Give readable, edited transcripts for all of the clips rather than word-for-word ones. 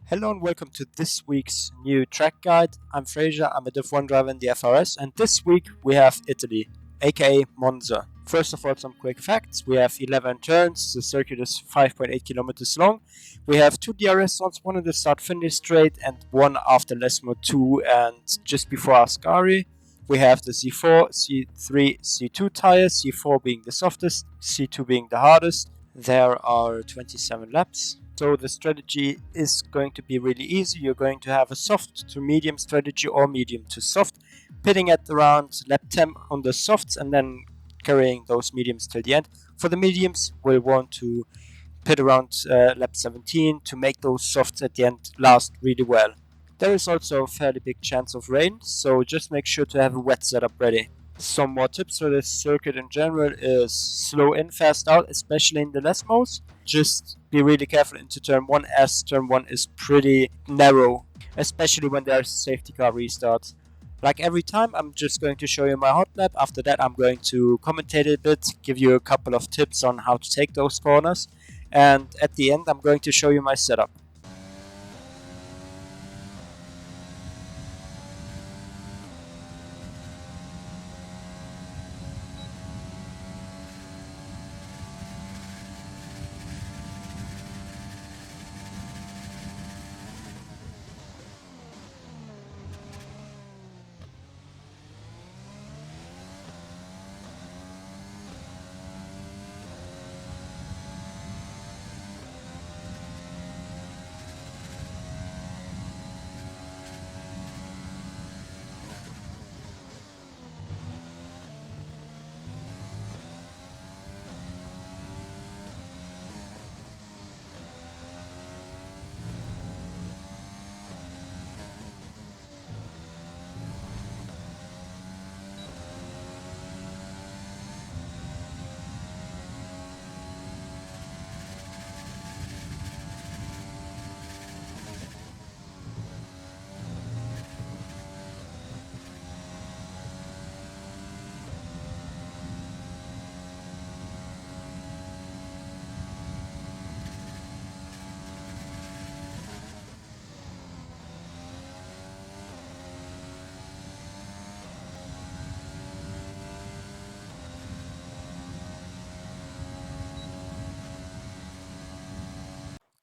Hello and welcome to this week's new track guide. I'm Fraser, I'm a Div 1 driver in the FRS, and this week we have Italy, aka Monza. First of all, some quick facts. We have 11 turns, the circuit is 5.8 kilometers long. We have 2 DRS zones, one in the start finish straight and one after Lesmo 2 and just before Ascari. We have the C4, C3, C2 tires, C4 being the softest, C2 being the hardest. There are 27 laps. So the strategy is going to be really easy. You're going to have a soft to medium strategy or medium to soft, pitting at around lap 10 on the softs and then carrying those mediums till the end. For the mediums, we'll want to pit around lap 17 to make those softs at the end last really well. There is also a fairly big chance of rain, so just make sure to have a wet setup ready. Some more tips for this circuit in general is slow in, fast out, especially in the Lesmos. Just be really careful into turn 1 as turn 1 is pretty narrow, especially when there's safety car restart. Like every time, I'm just going to show you my Hotlap. After that, I'm going to commentate a bit, give you a couple of tips on how to take those corners. And at the end, I'm going to show you my setup.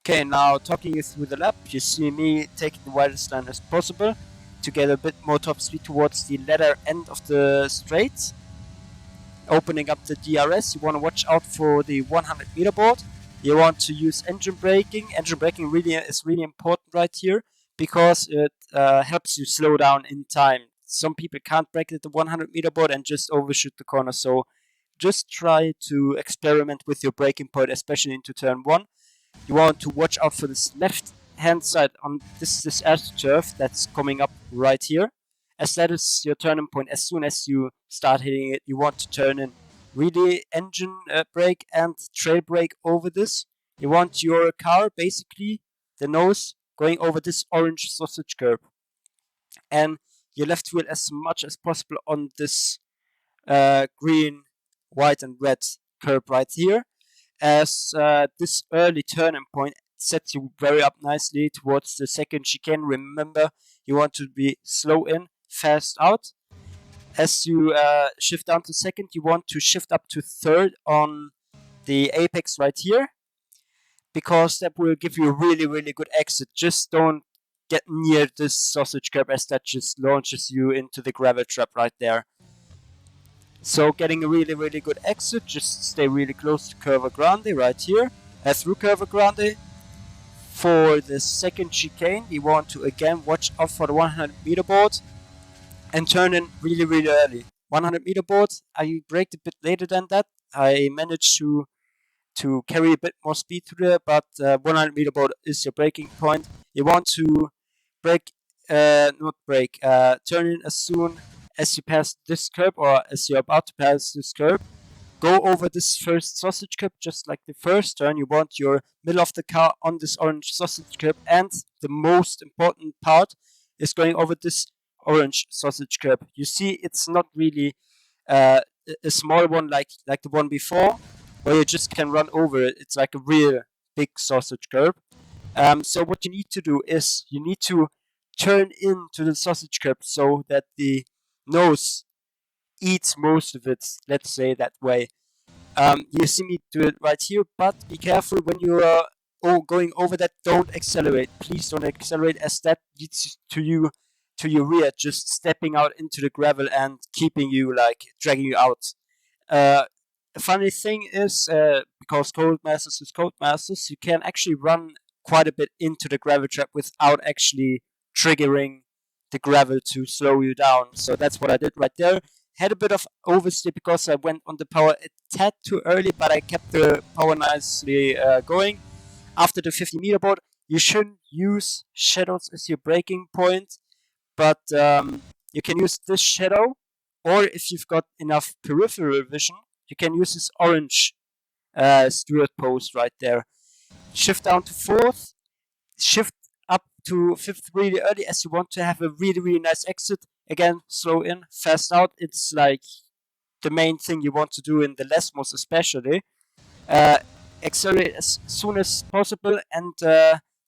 Okay, now talking you through the lap, you see me taking the widest line as possible to get a bit more top speed towards the latter end of the straight. Opening up the DRS, you want to watch out for the 100 meter board. You want to use engine braking. Engine braking is really important right here because it helps you slow down in time. Some people can't brake at the 100 meter board and just overshoot the corner, so just try to experiment with your braking point, especially into turn 1. You want to watch out for this left hand side on this AstroTurf that's coming up right here, as that is your turning point. As soon as you start hitting it, you want to turn in really engine brake and trail brake over this. You want your car, basically the nose, going over this orange sausage curb, and your left wheel as much as possible on this green, white and red curb right here, as this early turning point sets you very up nicely towards the second chicane. Remember, you want to be slow in, fast out. As you shift down to second, you want to shift up to third on the apex right here, because that will give you a really good exit. Just don't get near this sausage curb, as that just launches you into the gravel trap right there. So getting a really good exit, just stay really close to Curva Grande right here. Through Curva Grande. For the second chicane, you want to again watch out for the 100 meter board and turn in really early. 100 meter board, I braked a bit later than that. I managed to carry a bit more speed through there, but 100 meter board is your braking point. You want to turn in as soon as you pass this curb, or as you're about to pass this curb. Go over this first sausage curb, just like the first turn. You want your middle of the car on this orange sausage curb, and the most important part is going over this orange sausage curb. You see, it's not really a small one like the one before, where you just can run over it. It's like a real big sausage curb. So what you need to do is you need to turn into the sausage curb so that the nose eats most of it. Let's say that way. You see me do it right here, but be careful when you are going over that. Don't accelerate. Please don't accelerate, as that leads to your rear just stepping out into the gravel and keeping you, like, dragging you out. Uh, a funny thing is, because Codemasters is Codemasters, you can actually run quite a bit into the gravel trap without actually triggering the gravel to slow you down. So that's what I did right there. Had a bit of oversteer because I went on the power a tad too early, but I kept the power nicely going. After the 50-meter board, you shouldn't use shadows as your breaking point, but you can use this shadow, or if you've got enough peripheral vision, you can use this orange steward post right there. Shift down to fourth, shift up to fifth really early, as you want to have a really, really nice exit. Again, slow in, fast out. It's like the main thing you want to do in the Lesmos, especially. Uh, Accelerate as soon as possible, and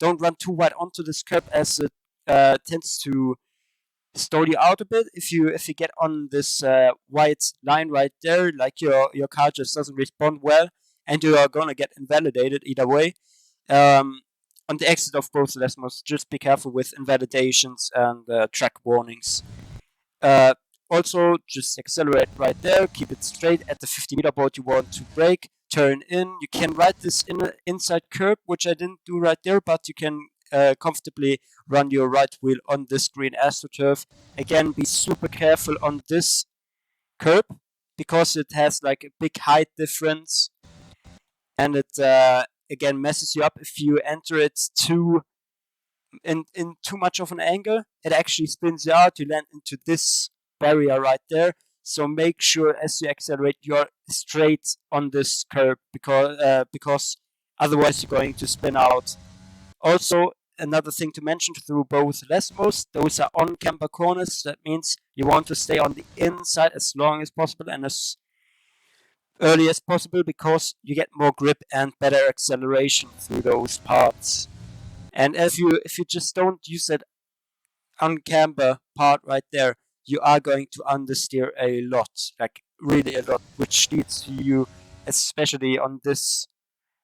don't run too wide onto this curb, as it tends to stall you out a bit. If you get on this white line right there, like your car just doesn't respond well, and you are gonna get invalidated either way. Um, on the exit of both Lesmos, just be careful with invalidations and track warnings. Uh, Also, just accelerate right there, keep it straight at the 50-meter board you want to brake, turn in. You can ride this inside curb, which I didn't do right there, but you can comfortably run your right wheel on this green AstroTurf. Again, be super careful on this curb because it has like a big height difference, and it again messes you up if you enter it in too much of an angle. It actually spins you out. You land into this barrier right there. So make sure as you accelerate, you're straight on this curb, because otherwise you're going to spin out. Also, another thing to mention through both Lesmos, those are on camber corners. That means you want to stay on the inside as long as possible and as early as possible, because you get more grip and better acceleration through those parts. And if you just don't use that on camber part right there, you are going to understeer a lot, like really a lot, which leads to you, especially on this,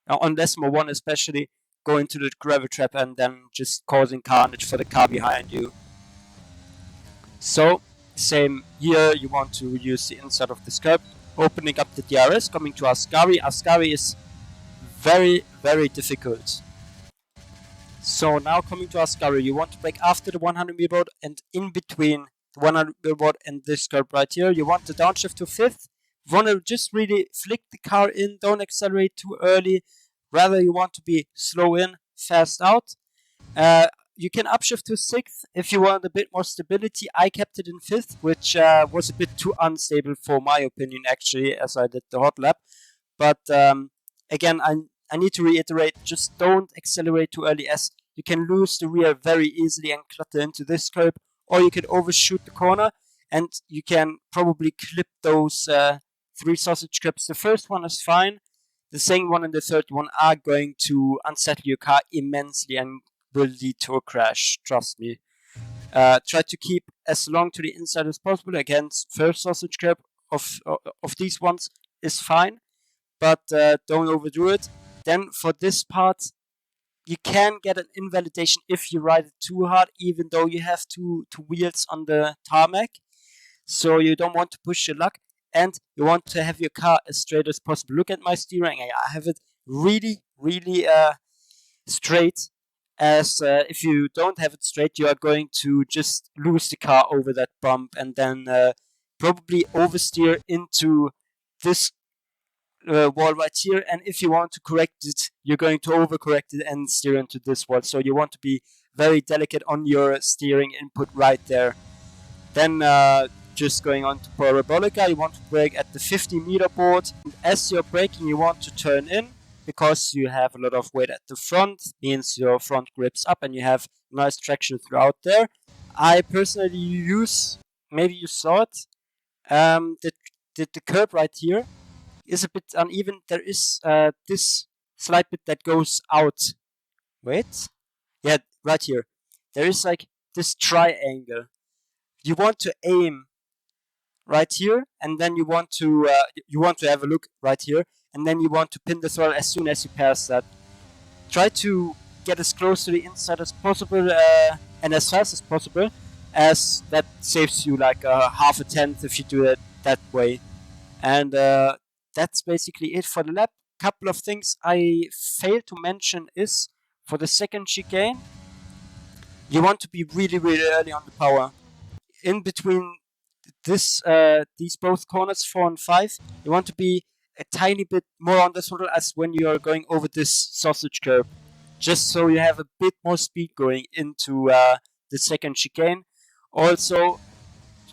on Lesmo 1 especially, going to the gravel trap and then just causing carnage for the car behind you. So, same here, you want to use the inside of this curb, opening up the DRS, coming to Ascari. Ascari is very, very difficult. So now coming to Ascari, you want to brake after the 100 meter board and in between the 100 meter board and this curb right here. You want to downshift to fifth. You want to just really flick the car in, don't accelerate too early. Rather, you want to be slow in, fast out. You can upshift to sixth if you want a bit more stability. I kept it in fifth, which was a bit too unstable for my opinion, actually, as I did the Hotlap. But again, I need to reiterate, just don't accelerate too early, as you can lose the rear very easily and clutter into this curb, or you can overshoot the corner and you can probably clip those three sausage curbs. The first one is fine. The second one and the third one are going to unsettle your car immensely and will lead to a crash, trust me. Try to keep as long to the inside as possible. Again, first sausage curb of these ones is fine, but don't overdo it. Then for this part, you can get an invalidation if you ride it too hard, even though you have two wheels on the tarmac. So you don't want to push your luck, and you want to have your car as straight as possible. Look at my steering. I have it really, really straight, as if you don't have it straight, you are going to just lose the car over that bump and then probably oversteer into this wall right here. And if you want to correct it, you're going to overcorrect it and steer into this wall. So you want to be very delicate on your steering input right there. Then just going on to Parabolica, you want to brake at the 50-meter board. And as you're braking, you want to turn in, because you have a lot of weight at the front, means your front grips up and you have nice traction throughout there. I personally use, maybe you saw it, the curb right here is a bit uneven. There is this slight bit that goes out Wait. Yeah, right here. There is like this triangle. You want to aim right here, and then you want to have a look right here, and then you want to pin the throttle as soon as you pass that. Try to get as close to the inside as possible and as fast as possible, as that saves you like half a tenth if you do it that way. And that's basically it for the lap. Couple of things I failed to mention is for the second chicane, you want to be really, really early on the power. In between these both corners 4 and 5, you want to be a tiny bit more on the throttle as when you are going over this sausage curve, just so you have a bit more speed going into the second chicane. Also,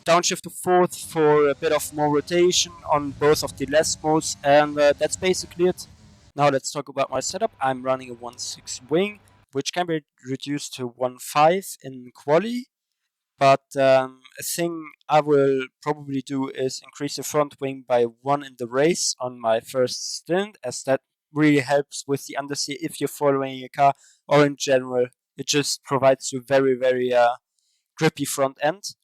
downshift to fourth for a bit of more rotation on both of the last modes, and that's basically it. Now let's talk about my setup. I'm running a 1.6 wing, which can be reduced to 1.5 in quali. But a thing I will probably do is increase the front wing by 1 in the race on my first stint, as that really helps with the understeer if you're following a car, or in general. It just provides you very, very grippy front end.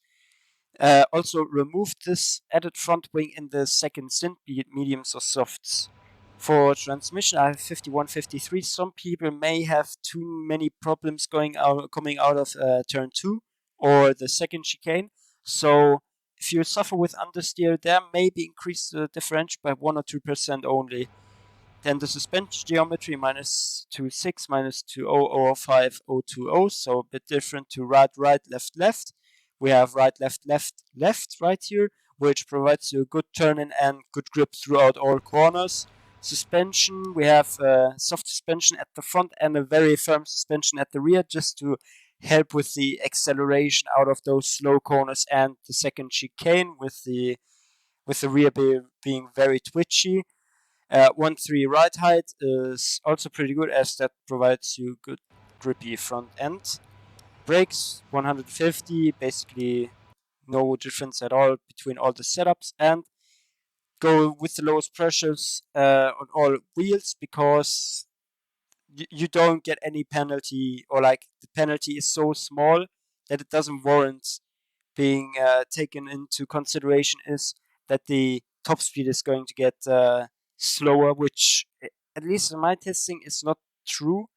Also, remove this added front wing in the second stint, be it mediums or softs. For transmission, I have 51, 53. Some people may have too many problems coming out of turn 2 or the second chicane. So if you suffer with understeer, there maybe increase the differential by 1 or 2% only. Then the suspension geometry -26, -2005, 020, so a bit different to right, right, left, left. We have right, left, left, left right here, which provides you a good turn-in and good grip throughout all corners. Suspension, we have soft suspension at the front and a very firm suspension at the rear, just to help with the acceleration out of those slow corners and the second chicane, with the rear being very twitchy. 1.3 ride height is also pretty good, as that provides you good grippy front end. Brakes 150, basically no difference at all between all the setups, and go with the lowest pressures on all wheels, because you don't get any penalty, or like the penalty is so small that it doesn't warrant being taken into consideration, is that the top speed is going to get slower, which at least in my testing is not true.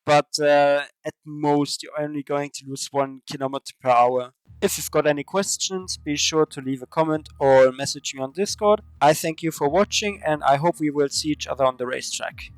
But at most you're only going to lose 1 kilometer per hour. If you've got any questions, be sure to leave a comment or message me on Discord. I thank you for watching, and I hope we will see each other on the racetrack.